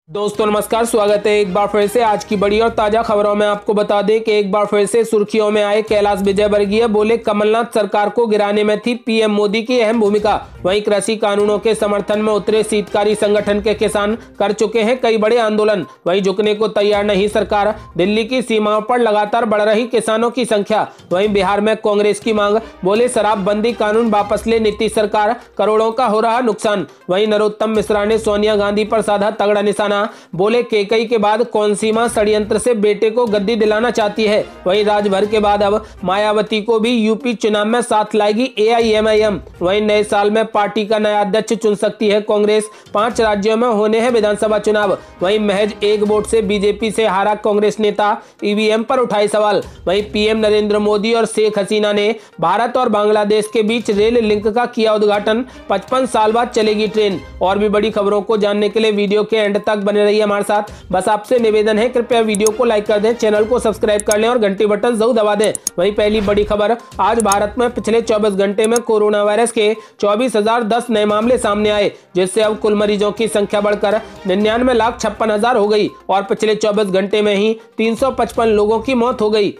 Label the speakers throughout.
Speaker 1: दोस्तों नमस्कार, स्वागत है एक बार फिर से आज की बड़ी और ताजा खबरों में। आपको बता दें कि एक बार फिर से सुर्खियों में आए कैलाश विजयवर्गीय। बोले कमलनाथ सरकार को गिराने में थी पीएम मोदी की अहम भूमिका। वहीं कृषि कानूनों के समर्थन में उतरे शीतकारी संगठन के किसान कर चुके हैं कई बड़े आंदोलन। वहीं झुकने को तैयार नहीं सरकार। दिल्ली की सीमाओं पर लगातार बढ़ रही किसानों की संख्या। वहीं बिहार में कांग्रेस की मांग। बोले शराबबंदी कानून वापस ले नीतीश सरकार, करोड़ों का हो रहा नुकसान। वहीं नरोत्तम मिश्रा ने सोनिया गांधी पर साधा तगड़ा निशाना। बोले केकई के बाद कौन सी मां षड्यंत्र से बेटे को गद्दी दिलाना चाहती है। वहीं राजभर के बाद अब मायावती को भी यूपी चुनाव में साथ लाएगी एआईएमआईएम। वहीं नए साल में पार्टी का नया अध्यक्ष चुन सकती है कांग्रेस। 5 राज्यों में होने हैं विधानसभा चुनाव। वहीं महज एक वोट से बीजेपी से हारा कांग्रेस नेता, ईवीएम पर उठाए सवाल। वहीं पीएम नरेंद्र मोदी और शेख हसीना ने भारत और बांग्लादेश के बीच रेल लिंक का किया उद्घाटन। 55 साल बाद चलेगी ट्रेन। और भी बड़ी खबरों को जानने के लिए वीडियो के एंड तक बने रहिए हमारे साथ। बस आपसे निवेदन है, कृपया वीडियो को लाइक कर दें, चैनल को सब्सक्राइब कर लें और घंटी बटन जरूर दबा दें। वहीं पहली बड़ी खबर, आज भारत में पिछले 24 घंटे में कोरोना वायरस के 24,010 नए मामले सामने आए, जिससे अब कुल मरीजों की संख्या बढ़कर 99,56,000 हो गई और पिछले 24 घंटे में ही 355 लोगों की मौत हो गई।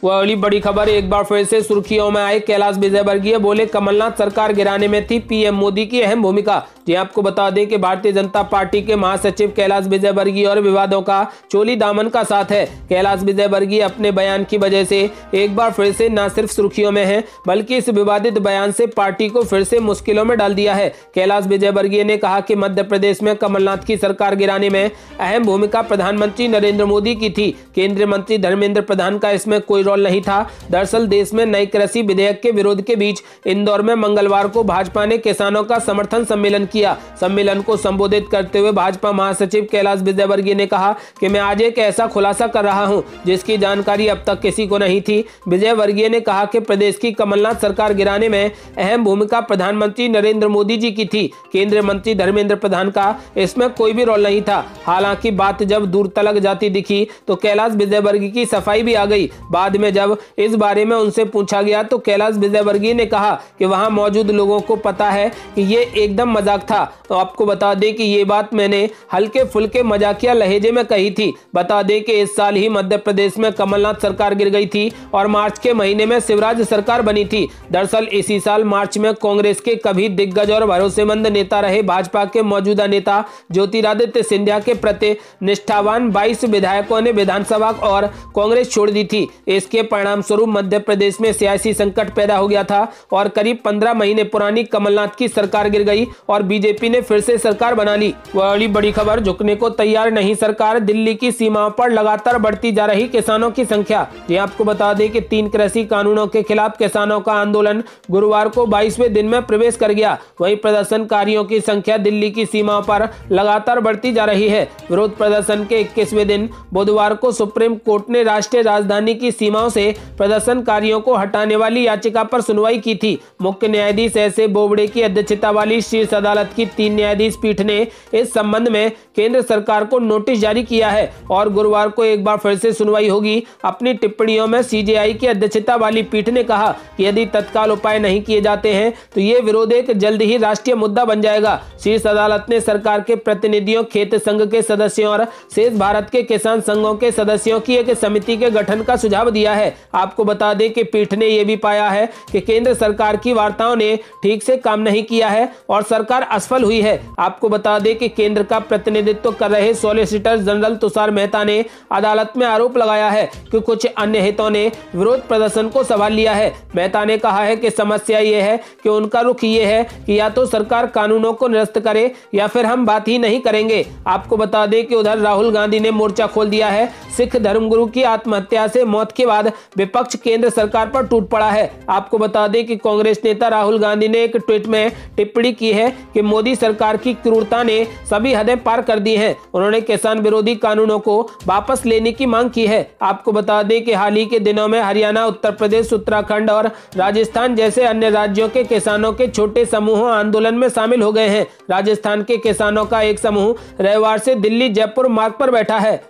Speaker 1: वही बड़ी खबर, एक बार फिर से सुर्खियों में आए कैलाश विजयवर्गीय। बोले कमलनाथ सरकार गिराने में थी पीएम मोदी की अहम भूमिका। जी आपको बता दें कि भारतीय जनता पार्टी के महासचिव कैलाश विजयवर्गीय और विवादों का चोली दामन का साथ है। कैलाश विजयवर्गीय अपने बयान की वजह से एक बार फिर से न सिर्फ सुर्खियों में है, बल्कि इस विवादित बयान से पार्टी को फिर से मुश्किलों में डाल दिया है। कैलाश विजयवर्गीय ने कहा कि मध्य प्रदेश में कमलनाथ की सरकार गिराने में अहम भूमिका प्रधानमंत्री नरेंद्र मोदी की थी। केंद्रीय मंत्री धर्मेंद्र प्रधान का इसमें कोई रोल नहीं था। दरअसल देश में नए कृषि विधेयक के विरोध के बीच इंदौर में मंगलवार को भाजपा ने किसानों का समर्थन सम्मेलन किया। सम्मेलन को संबोधित करते हुए भाजपा महासचिव कैलाश विजयवर्गीय ने कहा कि मैं आज एक ऐसा खुलासा कर रहा हूं जिसकी जानकारी अब तक किसी को नहीं थी। विजयवर्गीय ने कहा कि प्रदेश की कमलनाथ सरकार गिराने में अहम भूमिका प्रधानमंत्री नरेंद्र मोदी जी की थी। केंद्रीय मंत्री धर्मेंद्र प्रधान का इसमें कोई भी रोल नहीं था। हालांकि बात जब दूर तलक जाती दिखी तो कैलाश विजयवर्गीय की सफाई भी आ गई। बाद में जब इस बारे में उनसे पूछा गया तो कैलाश विजयवर्गीय ने कहा कि वहां मौजूद लोगों को पता है कि ये एकदम मजाक था। तो आपको बता दें कि ये बात मैंने हल्के फुल्के मजाकिया लहजे में कही थी। बता दें कि इस साल ही मध्य प्रदेश में कमलनाथ सरकार गिर गई थी और मार्च के महीने में शिवराज सरकार बनी थी। दरअसल इसी साल मार्च में कांग्रेस के कभी दिग्गज और भरोसेमंद नेता रहे भाजपा के मौजूदा नेता ज्योतिरादित्य सिंधिया के प्रति निष्ठावान 22 विधायकों ने विधानसभा और कांग्रेस छोड़ दी थी। इसके परिणाम स्वरूप मध्य प्रदेश में सियासी संकट पैदा हो गया था और करीब 15 महीने पुरानी कमलनाथ की सरकार गिर गई और बीजेपी ने फिर से सरकार बना ली। बड़ी खबर, झुकने को तैयार नहीं सरकार। दिल्ली की सीमाओं पर लगातार बढ़ती जा रही किसानों की संख्या। जी आपको बता दें कि 3 कृषि कानूनों के खिलाफ किसानों का आंदोलन गुरुवार को 22वें दिन में प्रवेश कर गया। वहीं प्रदर्शनकारियों की संख्या दिल्ली की सीमाओं पर लगातार बढ़ती जा रही है। विरोध प्रदर्शन के 21वें दिन बुधवार को सुप्रीम कोर्ट ने राष्ट्रीय राजधानी की सीमाओं से प्रदर्शनकारियों को हटाने वाली याचिका पर सुनवाई की थी। मुख्य न्यायाधीश एस.ए. बोबडे की अध्यक्षता वाली शीर्ष अदालत की 3 न्यायाधीश पीठ ने इस संबंध में केंद्र सरकार को नोटिस जारी किया है और गुरुवार को एक बार फिर से सुनवाई होगी। अपनी टिप्पणियों में सीजेआई की अध्यक्षता वाली पीठ ने कहा कि यदि तत्काल उपाय नहीं किए जाते हैं तो ये विरोध एक जल्द ही राष्ट्रीय मुद्दा बन जाएगा। शीर्ष अदालत ने सरकार के प्रतिनिधियों, खेत संघ के सदस्यों और शेष भारत के किसान संघों के सदस्यों की एक समिति के गठन का सुझाव दिया है। आपको बता दें कि पीठ ने यह भी पाया है कि केंद्र सरकार की वार्ताओं ने ठीक से काम नहीं किया है और सरकार असफल हुई है। आपको बता दें कि केंद्र का प्रतिनिधित्व कर रहे सॉलिसिटर जनरल तुषार मेहता ने अदालत में आरोप लगाया है कि कुछ अन्य हितों ने विरोध प्रदर्शन को संभाल लिया है। मेहता ने कहा है कि समस्या यह है कि उनका रुख ये है कि या तो सरकार कानूनों को निरस्त करे या फिर हम बात ही नहीं करेंगे। आपको बता दें कि उधर राहुल गांधी ने मोर्चा खोल दिया है। सिख धर्मगुरु की आत्महत्या से मौत के बाद विपक्ष केंद्र सरकार पर टूट पड़ा है। आपको बता दें कि कांग्रेस नेता राहुल गांधी ने एक ट्वीट में टिप्पणी की है कि मोदी सरकार की क्रूरता ने सभी हदें पार कर दी हैं। उन्होंने किसान विरोधी कानूनों को वापस लेने की मांग की है। आपको बता दें कि हाल ही के दिनों में हरियाणा, उत्तर प्रदेश, उत्तराखंड और राजस्थान जैसे अन्य राज्यों के किसानों के छोटे समूह आंदोलन में शामिल हो गए हैं। राजस्थान के किसानों का एक समूह रविवार से दिल्ली जयपुर मार्ग पर बैठा है।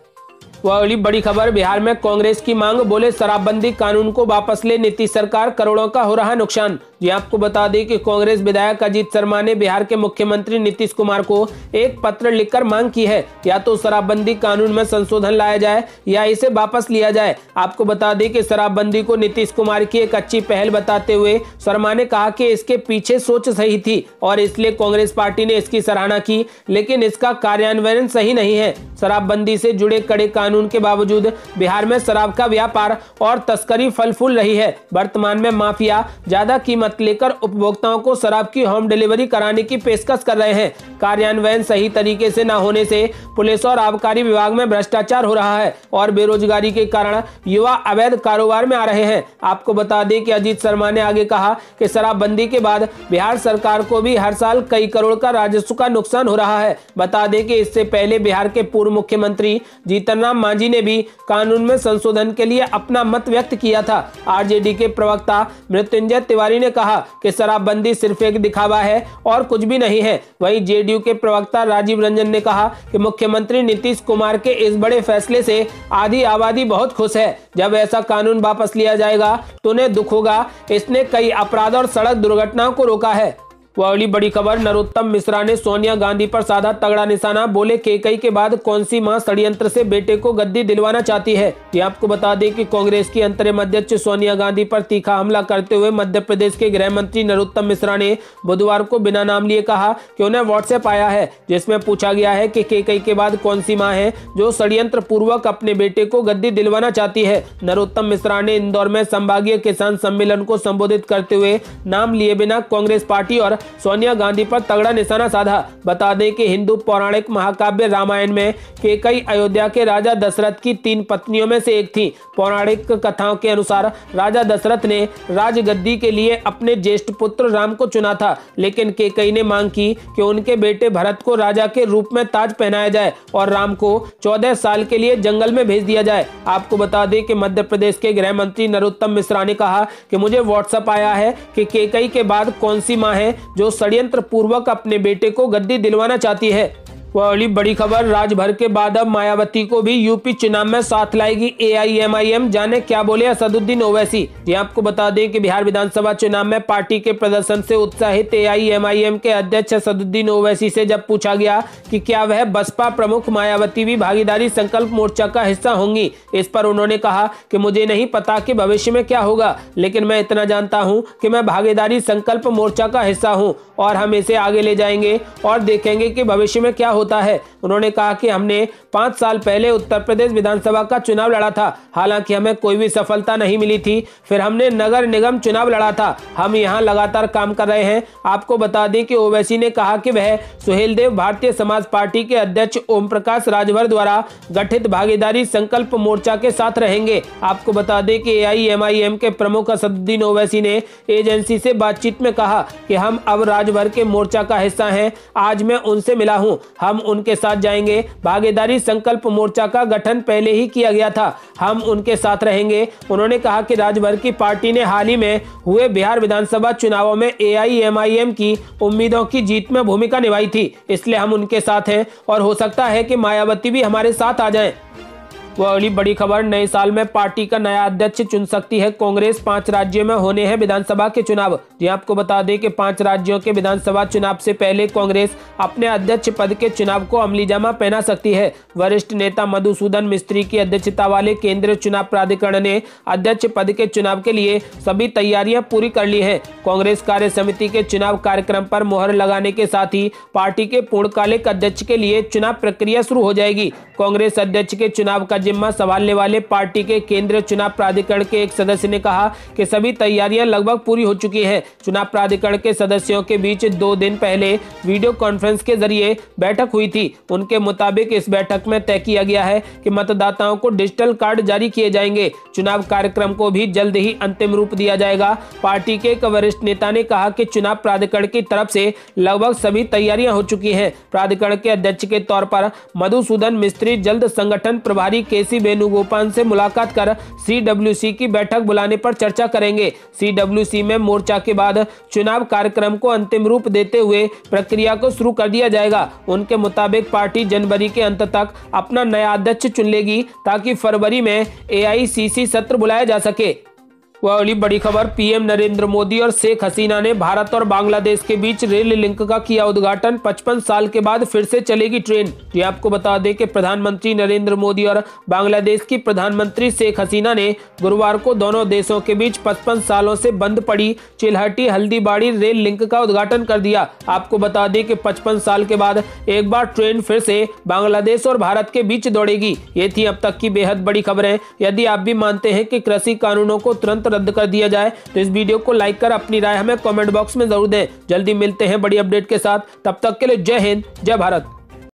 Speaker 1: वही बड़ी खबर, बिहार में कांग्रेस की मांग। बोले शराबबंदी कानून को वापस ले नीतीश सरकार, करोड़ों का हो रहा नुकसान। जी आपको बता दें कि कांग्रेस विधायक अजीत शर्मा ने बिहार के मुख्यमंत्री नीतीश कुमार को एक पत्र लिखकर मांग की है, या तो शराबबंदी कानून में संशोधन लाया जाए या इसे वापस लिया जाए। आपको बता दें कि शराबबंदी को नीतीश कुमार की एक अच्छी पहल बताते हुए शर्मा ने कहा कि इसके पीछे सोच सही थी और इसलिए कांग्रेस पार्टी ने इसकी सराहना की, लेकिन इसका कार्यान्वयन सही नहीं है। शराबबंदी से जुड़े कड़े कानून के बावजूद बिहार में शराब का व्यापार और तस्करी फल फूल रही है। वर्तमान में माफिया ज्यादा कीमत लेकर उपभोक्ताओं को शराब की होम डिलीवरी कराने की पेशकश कर रहे हैं। कार्यान्वयन सही तरीके से न होने से पुलिस और आबकारी विभाग में भ्रष्टाचार हो रहा है और बेरोजगारी के कारण युवा अवैध कारोबार में आ रहे हैं। आपको बता दें कि अजीत शर्मा ने आगे कहा कि शराबबंदी के बाद बिहार सरकार को भी हर साल कई करोड़ का राजस्व का नुकसान हो रहा है। बता दें कि इससे पहले बिहार के पूर्व मुख्यमंत्री जीतन राम मांझी ने भी कानून में संशोधन के लिए अपना मत व्यक्त किया था। आरजेडी के प्रवक्ता मृत्युंजय तिवारी ने कहा कि शराबबंदी सिर्फ एक दिखावा है और कुछ भी नहीं है। वहीं जेडीयू के प्रवक्ता राजीव रंजन ने कहा कि मुख्यमंत्री नीतीश कुमार के इस बड़े फैसले से आधी आबादी बहुत खुश है। जब ऐसा कानून वापस लिया जाएगा तो उन्हें दुख होगा। इसने कई अपराध और सड़क दुर्घटनाओं को रोका है। वह अगली बड़ी खबर, नरोत्तम मिश्रा ने सोनिया गांधी पर साधा तगड़ा निशाना, बोले केकई के बाद कौन सी मां षड्यंत्र से बेटे को गद्दी दिलवाना चाहती है। ये आपको बता दें कि कांग्रेस की अंतरिम अध्यक्ष सोनिया गांधी पर तीखा हमला करते हुए मध्य प्रदेश के गृह मंत्री नरोत्तम मिश्रा ने बुधवार को बिना नाम लिए कहा कि उन्हें व्हाट्सएप आया है जिसमें पूछा गया है कि केकई के बाद कौन सी मां है जो षड्यंत्र पूर्वक अपने बेटे को गद्दी दिलवाना चाहती है। नरोत्तम मिश्रा ने इंदौर में संभागीय किसान सम्मेलन को संबोधित करते हुए नाम लिए बिना कांग्रेस पार्टी और सोनिया गांधी पर तगड़ा निशाना साधा। बता दें कि हिंदू पौराणिक महाकाव्य रामायण में केकई अयोध्या के राजा दशरथ की 3 पत्नियों में से एक थी। पौराणिक कथाओं के अनुसार राजा दशरथ ने राजगद्दी के लिए अपने ज्येष्ठ पुत्र राम को चुना था, लेकिन केकई ने मांग की कि उनके बेटे भरत को राजा के रूप में ताज पहनाया जाए और राम को 14 साल के लिए जंगल में भेज दिया जाए। आपको बता दें कि मध्य प्रदेश के गृह मंत्री नरोत्तम मिश्रा ने कहा कि मुझे व्हाट्सएप आया है कि केकई के बाद कौन सी मां है जो षड्यंत्र पूर्वक अपने बेटे को गद्दी दिलवाना चाहती है। वह अगली बड़ी खबर, राजभर के बाद अब मायावती को भी यूपी चुनाव में साथ लाएगी एआईएमआईएम, जाने क्या बोले असदुद्दीन ओवैसी। जी आपको बता दें कि बिहार विधानसभा चुनाव में पार्टी के प्रदर्शन से उत्साहित एआईएमआईएम के अध्यक्ष असदुद्दीन ओवैसी से जब पूछा गया कि क्या वह बसपा प्रमुख मायावती भी भागीदारी संकल्प मोर्चा का हिस्सा होंगी, इस पर उन्होंने कहा कि मुझे नहीं पता कि भविष्य में क्या होगा, लेकिन मैं इतना जानता हूं कि मैं भागीदारी संकल्प मोर्चा का हिस्सा हूं और हम इसे आगे ले जाएंगे और देखेंगे कि भविष्य में क्या होता है। उन्होंने कहा कि हमने 5 साल पहले उत्तर प्रदेश विधानसभा का चुनाव लड़ा था, हालांकि हमें कोई भी सफलता नहीं मिली थी। फिर हमने नगर निगम चुनाव लड़ा था। हम यहां लगातार काम कर रहे हैं। आपको बता दें कि ओवैसी ने कहा कि वह सुहेलदेव भारतीय समाज पार्टी के अध्यक्ष ओम प्रकाश राजभर द्वारा गठित भागीदारी संकल्प मोर्चा के साथ रहेंगे। आपको बता दें कि एआईएमआईएम के प्रमुख असदुद्दीन ओवैसी ने एजेंसी से बातचीत में कहा कि हम अब राजभर के मोर्चा का हिस्सा हैं। आज मैं उनसे मिला हूं, हम उनके साथ जाएंगे। भागीदारी संकल्प मोर्चा का गठन पहले ही किया गया था, हम उनके साथ रहेंगे। उन्होंने कहा कि राजभर की पार्टी ने हाल ही में हुए बिहार विधानसभा चुनावों में एआईएमआईएम की उम्मीदों की जीत में भूमिका निभाई थी, इसलिए हम उनके साथ हैं और हो सकता है कि मायावती भी हमारे साथ आ जाएं। वह अगली बड़ी खबर, नए साल में पार्टी का नया अध्यक्ष चुन सकती है कांग्रेस, 5 राज्यों में होने हैं विधानसभा के चुनाव। जी आपको बता दें कि 5 राज्यों के विधानसभा चुनाव से पहले कांग्रेस अपने अध्यक्ष पद के चुनाव को अमलीजामा पहना सकती है। वरिष्ठ नेता मधुसूदन मिस्त्री की अध्यक्षता वाले केंद्रीय चुनाव प्राधिकरण ने अध्यक्ष पद के चुनाव के लिए सभी तैयारियां पूरी कर ली है। कांग्रेस कार्य समिति के चुनाव कार्यक्रम पर मुहर लगाने के साथ ही पार्टी के पूर्णकालिक अध्यक्ष के लिए चुनाव प्रक्रिया शुरू हो जाएगी। कांग्रेस अध्यक्ष के चुनाव का जिम्मा संभालने वाले पार्टी के केंद्रीय चुनाव प्राधिकरण के एक सदस्य ने कहा कि सभी तैयारियां लगभग पूरी हो चुकी हैं। चुनाव प्राधिकरण के सदस्यों के बीच 2 दिन पहले वीडियो कॉन्फ्रेंस के जरिए बैठक हुई थी। उनके मुताबिक इस बैठक में तय किया गया है कि मतदाताओं को डिजिटल कार्ड जारी किए जाएंगे। चुनाव कार्यक्रम को भी जल्द ही अंतिम रूप दिया जाएगा। पार्टी के एक वरिष्ठ नेता ने कहा कि चुनाव प्राधिकरण की तरफ से लगभग सभी तैयारियां हो चुकी हैं। प्राधिकरण के अध्यक्ष के तौर पर मधुसूदन मिस्त्री जल्द संगठन प्रभारी केसी वेणुगोपाल से मुलाकात कर सीडब्ल्यूसी की बैठक बुलाने पर चर्चा करेंगे। सीडब्ल्यूसी में मोर्चा के बाद चुनाव कार्यक्रम को अंतिम रूप देते हुए प्रक्रिया को शुरू कर दिया जाएगा। उनके मुताबिक पार्टी जनवरी के अंत तक अपना नया अध्यक्ष चुन लेगी ताकि फरवरी में एआईसीसी सत्र बुलाया जा सके। वह अगली बड़ी खबर, पीएम नरेंद्र मोदी और शेख हसीना ने भारत और बांग्लादेश के बीच रेल लिंक का किया उद्घाटन। 55 साल के बाद फिर से चलेगी ट्रेन। ये आपको बता दें कि प्रधानमंत्री नरेंद्र मोदी और बांग्लादेश की प्रधानमंत्री शेख हसीना ने गुरुवार को दोनों देशों के बीच 55 सालों से बंद पड़ी चिल्हटी हल्दीबाड़ी रेल लिंक का उद्घाटन कर दिया। आपको बता दें कि 55 साल के बाद एक बार ट्रेन फिर से बांग्लादेश और भारत के बीच दौड़ेगी। ये थी अब तक की बेहद बड़ी खबरें। यदि आप भी मानते हैं कि कृषि कानूनों को तुरंत रद्द कर दिया जाए तो इस वीडियो को लाइक कर अपनी राय हमें कमेंट बॉक्स में जरूर दें। जल्दी मिलते हैं बड़ी अपडेट के साथ, तब तक के लिए जय हिंद, जय भारत।